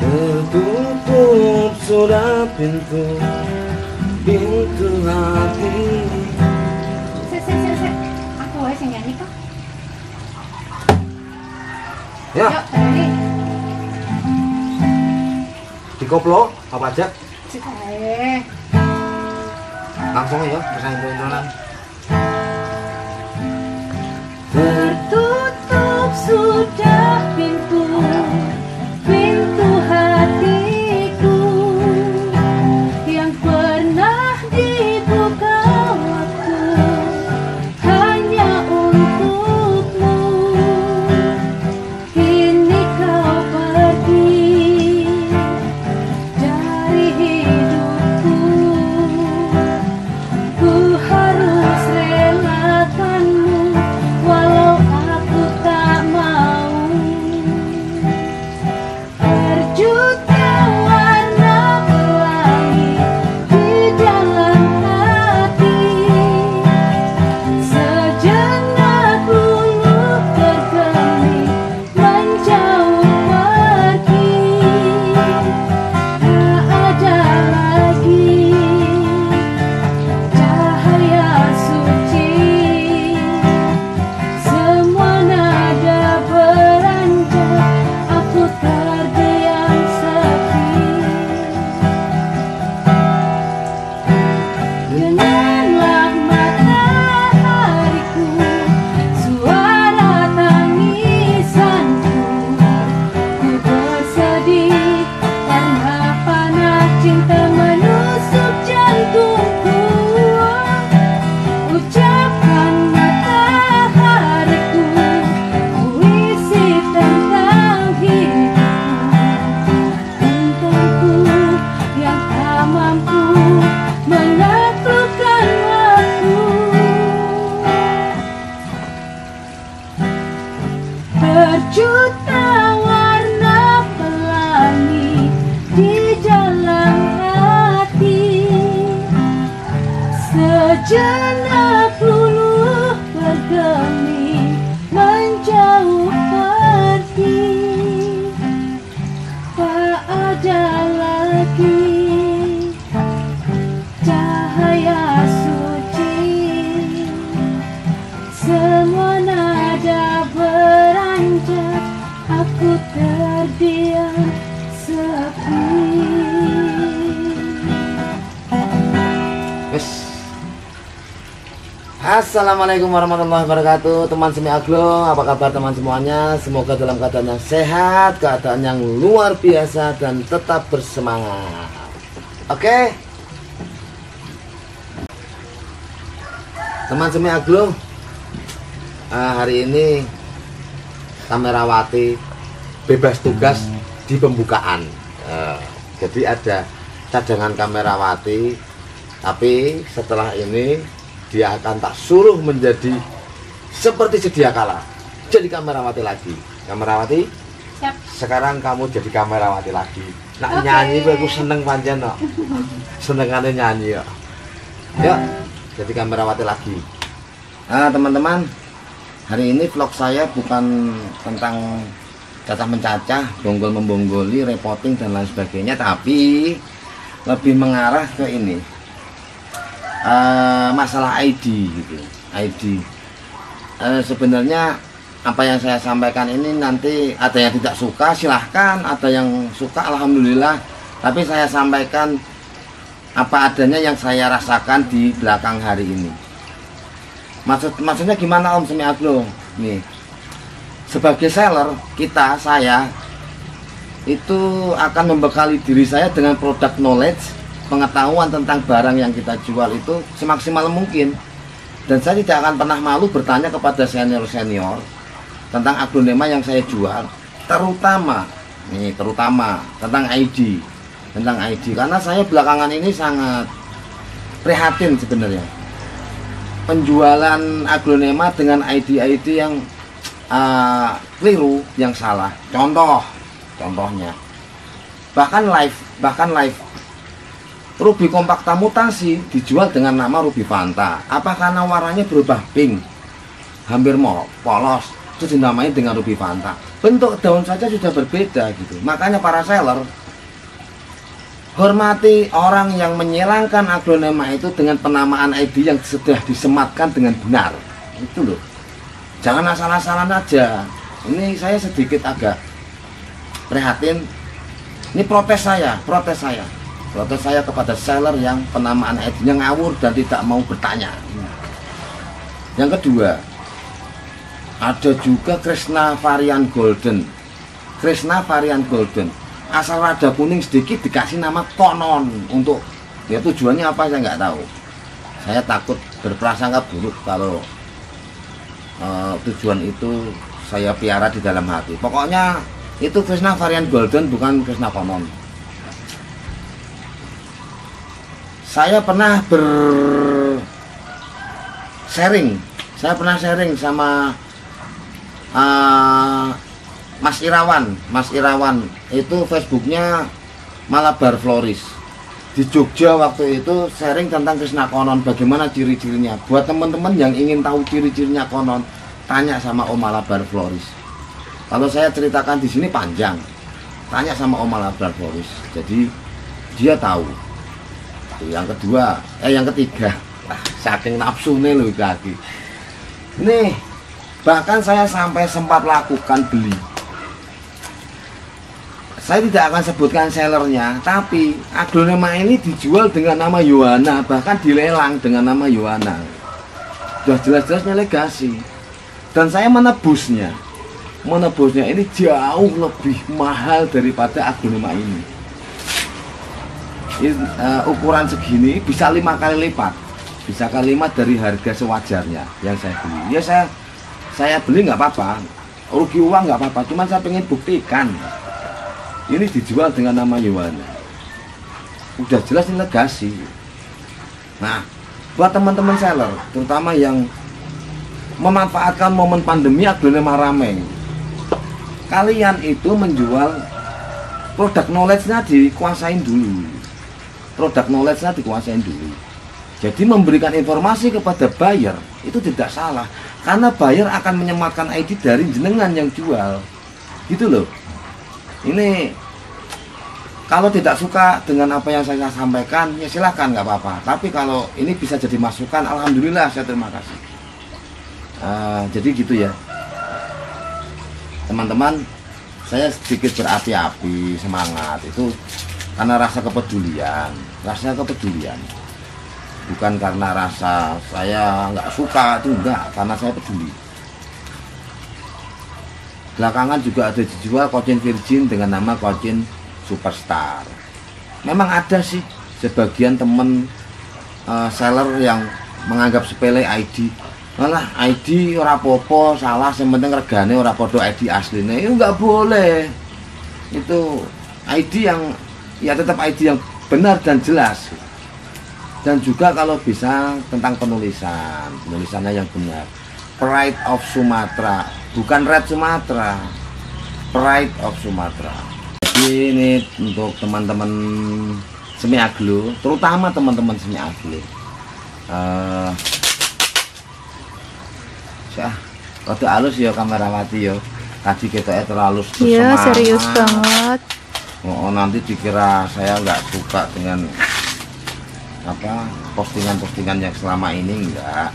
Tertutup sudah pintu hati. Aku wae sing nyanyi kok. Ya, Yuk, tadi. dikoplo apa aja? Cikae. Langsung ya, bisa intro-introan. Tertutup sudah pintu hatiku yang pernah dibuka waktu hanya untukmu. Kini kau pergi dari hidupku. Ku harus relakanmu walau aku tak mau. Terjuta warna pelangi di dalam hati. Sejenak luluh bergeming menjauh pergi. Tak ada lagi cahaya suci. Semua nada beranjak, aku terdiam sepi. Dengarlah matahariku, suara tangisanku. Ku bersedih karena panah cinta menusuk jantungku. Ucapkan matahariku, puisi tentang hidupku. Tentangku yang tak mampu menaklukkan waktu. Berjuta warna pelangi di dalam hati. Sejenak luluh bergeming menjauh pergi. Tak ada lagi cahaya suci. Semua nada beranjak, aku terdiam sepi. Wes. Assalamualaikum warahmatullahi wabarakatuh. Teman Semi Aglo, apa kabar teman semuanya? Semoga dalam keadaan yang sehat, keadaan yang luar biasa, dan tetap bersemangat. Oke, teman Semi Aglo, hari ini kamerawati bebas tugas di pembukaan. Jadi ada cadangan kamerawati, tapi setelah ini dia akan tak suruh menjadi seperti sedia kala, jadi kamerawati lagi. Kamerawati, Siap. sekarang kamu jadi kamerawati lagi. Nak Oke. nyanyi aku seneng pancen no. Senengane nyanyi ya. Yuk, jadi kamerawati lagi. Nah teman-teman, hari ini vlog saya bukan tentang cacah mencacah, bonggol membonggoli, reporting dan lain sebagainya, tapi lebih mengarah ke ini, masalah ID gitu. ID sebenarnya apa yang saya sampaikan ini nanti ada yang tidak suka silahkan, ada yang suka alhamdulillah, tapi saya sampaikan apa adanya yang saya rasakan di belakang hari ini. Maksudnya gimana Om Semi Aglo? Nih, sebagai seller saya itu akan membekali diri saya dengan produk knowledge, pengetahuan tentang barang yang kita jual itu semaksimal mungkin. Dan saya tidak akan pernah malu bertanya kepada senior-senior tentang aglonema yang saya jual, terutama tentang ID, karena saya belakangan ini sangat prihatin sebenarnya. Penjualan aglonema dengan ID yang keliru, yang salah. Contohnya bahkan live. Ruby kompakta mutasi dijual dengan nama Ruby Fanta. Apa karena warnanya berubah pink, hampir mau polos, itu dinamai dengan Ruby Fanta. Bentuk daun saja sudah berbeda gitu. Makanya para seller, hormati orang yang menyilangkan aglonema itu dengan penamaan ID yang sudah disematkan dengan benar. Itu loh. Jangan asal-asalan aja. Ini saya sedikit agak prihatin. Ini protes saya kepada seller yang penamaan ID-nya ngawur dan tidak mau bertanya. Yang kedua, ada juga Krishna varian golden. Asal rada kuning sedikit dikasih nama konon. Untuk ya tujuannya apa saya nggak tahu. Saya takut berprasangka buruk kalau tujuan itu saya piara di dalam hati. Pokoknya itu Krishna varian golden, bukan Krishna konon. Saya pernah sharing sama Mas Irawan itu Facebooknya Malabar Floris di Jogja. Waktu itu sharing tentang Krishna konon, bagaimana ciri-cirinya. Buat teman-teman yang ingin tahu ciri-cirinya konon, tanya sama Om Malabar Floris. Kalau saya ceritakan di sini panjang, tanya sama Om Malabar Floris. Jadi dia tahu. Yang ketiga, saking nafsu nih loh kaki. Nih, bahkan saya sampai sempat lakukan beli. Saya tidak akan sebutkan sellernya, tapi aglonema ini dijual dengan nama Yohana, bahkan dilelang dengan nama Yohana. Sudah jelas-jelasnya legasi. Dan saya menebusnya ini jauh lebih mahal daripada aglonema ini. Ukuran segini bisa 5 kali lipat, bisa kali 5 dari harga sewajarnya yang saya beli. Ya saya beli nggak apa-apa, rugi uang nggak apa-apa, cuman saya pengen buktikan ini dijual dengan nama Yohana. Udah jelas ini legasi. Nah, buat teman-teman seller, terutama yang memanfaatkan momen pandemi aglonema ramai, kalian itu menjual produk knowledge-nya dikuasain dulu. Jadi memberikan informasi kepada buyer itu tidak salah, karena buyer akan menyematkan ID dari jenengan yang jual, gitu loh. Ini kalau tidak suka dengan apa yang saya sampaikan, ya silahkan, nggak apa-apa. Tapi kalau ini bisa jadi masukan, alhamdulillah, saya terima kasih. Jadi gitu ya, teman-teman. Saya sedikit berapi-api semangat itu karena rasa kepedulian, bukan karena rasa saya nggak suka, itu enggak, karena saya peduli. Belakangan juga ada dijual Kocin Virgin dengan nama Kocin Superstar. Memang ada sih sebagian temen seller yang menganggap sepele ID. Malah ID ora popo, salah, yang penting regane ora podo ID aslinya. Itu nggak boleh. Itu ID yang ya tetap ID yang benar dan jelas. Dan juga kalau bisa tentang penulisannya yang benar. Pride of Sumatra, bukan Red Sumatera, Pride of Sumatera. Jadi ini untuk teman-teman semi aglo, terutama teman-teman semi aglo. Rada halus ya kamerawati ya. Tadi kita terlalu bersemangat. Iya, serius banget. Oh, nanti dikira saya nggak suka dengan apa postingan-postingan yang selama ini, enggak.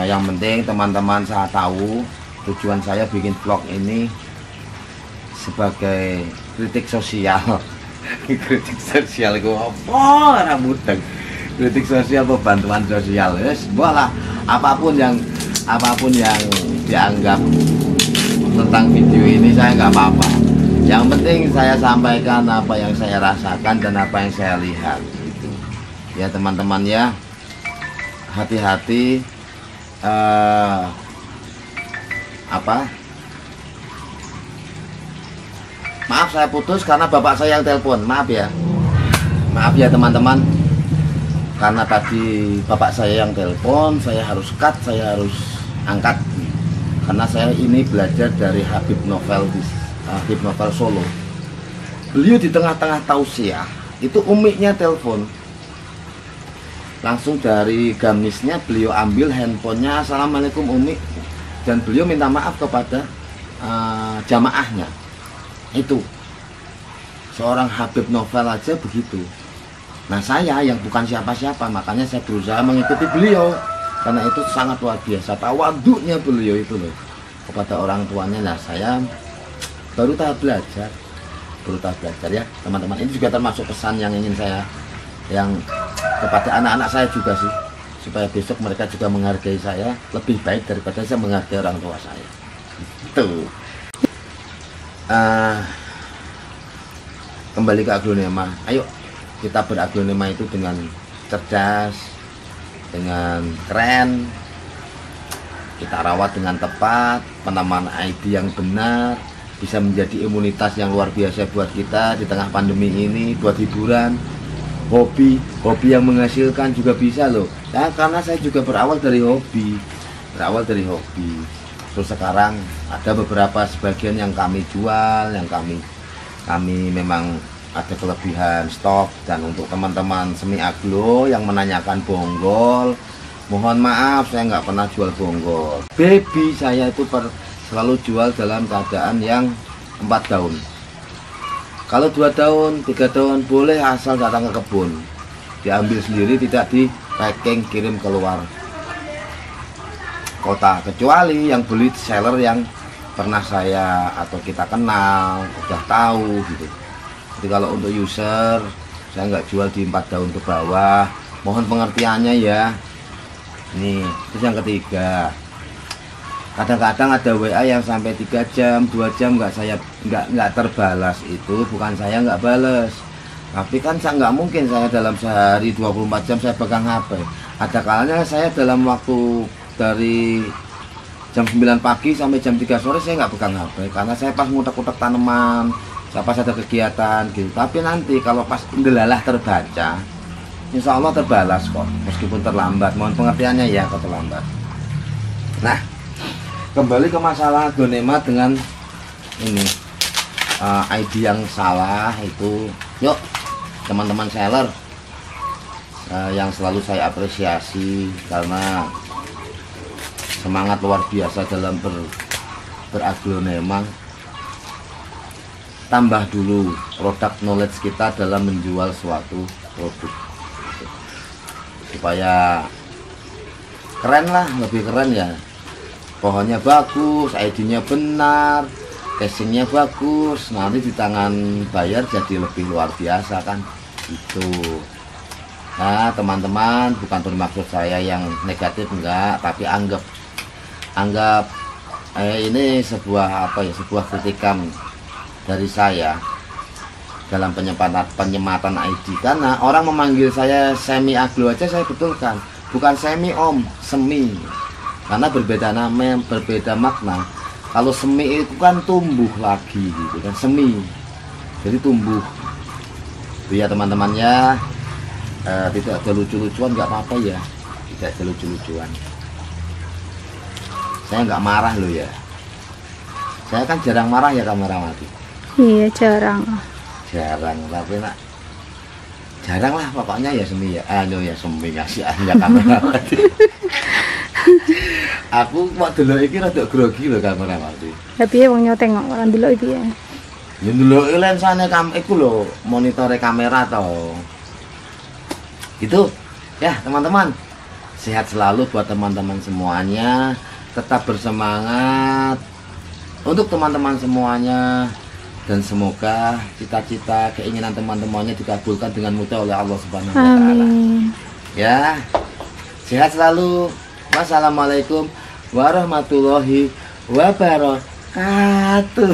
Yang penting teman-teman saya tahu tujuan saya bikin vlog ini sebagai kritik sosial. Kritik sosial itu apa? Rambutan. Kritik sosial, bantuan sosial. Yes, boleh apapun yang dianggap tentang video ini saya nggak apa-apa. Yang penting saya sampaikan apa yang saya rasakan dan apa yang saya lihat gitu. Ya teman-teman ya, hati-hati. Maaf saya putus karena bapak saya yang telepon. Maaf ya teman-teman, karena tadi bapak saya yang telepon, saya harus cut, saya harus angkat karena saya ini belajar dari Habib Novel Solo. beliau di tengah-tengah tausiah itu umiknya telepon. Langsung dari gamisnya beliau ambil handphonenya, assalamualaikum Umi, dan beliau minta maaf kepada jamaahnya. Itu seorang Habib Novel aja begitu. Nah saya yang bukan siapa-siapa, makanya saya berusaha mengikuti beliau karena itu sangat luar biasa tawaduknya beliau itu loh kepada orang tuanya. Nah saya baru tahap belajar ya teman-teman. Ini juga termasuk pesan yang ingin saya yang kepada anak-anak saya juga sih, supaya besok mereka juga menghargai saya lebih baik daripada saya menghargai orang tua saya. Itu kembali ke aglonema. Ayo kita beraglonema itu dengan cerdas, dengan keren, kita rawat dengan tepat, penanaman ID yang benar, bisa menjadi imunitas yang luar biasa buat kita di tengah pandemi ini, buat hiburan, hobi yang menghasilkan juga bisa loh. Ya, karena saya juga berawal dari hobi. Terus sekarang ada beberapa sebagian yang kami jual, yang kami memang ada kelebihan stok. Dan untuk teman-teman semi aglo yang menanyakan bonggol, mohon maaf saya nggak pernah jual bonggol. Baby saya itu selalu jual dalam keadaan yang 4 daun. Kalau 2 daun, 3 daun boleh, asal datang ke kebun, diambil sendiri, tidak di packing kirim keluar kota, kecuali yang beli seller yang pernah saya atau kita kenal, udah tahu gitu. Jadi kalau untuk user saya nggak jual di 4 daun ke bawah, mohon pengertiannya ya. Nih, terus yang ketiga, kadang-kadang ada WA yang sampai 3 jam, 2 jam nggak terbalas. Itu bukan saya nggak balas, tapi kan saya nggak mungkin saya dalam sehari 24 jam saya pegang HP. Ada kalanya saya dalam waktu dari jam 9 pagi sampai jam 3 sore saya nggak pegang HP, karena saya pas ngutek-ngutek tanaman, saya pas ada kegiatan gitu. Tapi nanti kalau pas ndelalah terbaca, insya Allah terbalas kok, meskipun terlambat. Mohon pengertiannya ya kalau terlambat. Nah, kembali ke masalah aglonema dengan ini ID yang salah itu. Yuk teman-teman seller yang selalu saya apresiasi karena semangat luar biasa dalam beraglonema. Tambah dulu produk knowledge kita dalam menjual suatu produk supaya keren lah, lebih keren ya. Pohonnya bagus, ID-nya benar, casingnya bagus, nanti di tangan bayar jadi lebih luar biasa kan itu. Nah teman-teman, bukan bermaksud saya yang negatif, enggak, tapi anggap ini sebuah sebuah kritikan dari saya dalam penyematan ID. Karena orang memanggil saya semi aglo aja saya betulkan, bukan semi om, semi. Karena berbeda nama, berbeda makna. Kalau semi itu kan tumbuh lagi gitu kan, semi jadi tumbuh. Ya teman-teman ya, tidak ada lucu-lucuan, nggak apa-apa ya, tidak ada lucu-lucuan. Saya nggak marah loh ya, saya kan jarang marah ya Kameramati. Iya jarang, tapi nak jarang lah pokoknya ya semi ya. Ya semi ngasih aja Kameramati. Aku mau dulu iki rada grogi lho Kameramati. Tapi ya wong nyoteng kok ora ndelok iki ya. Ya ndelok lensane iku lho, monitore kamera to. Gitu. Ya, teman-teman. Sehat selalu buat teman-teman semuanya. Tetap bersemangat untuk teman-teman semuanya, dan semoga cita-cita keinginan teman-temannya dikabulkan dengan mudah oleh Allah Subhanahu wa taala. Ya. Sehat selalu. Wassalamualaikum warahmatullahi wabarakatuh.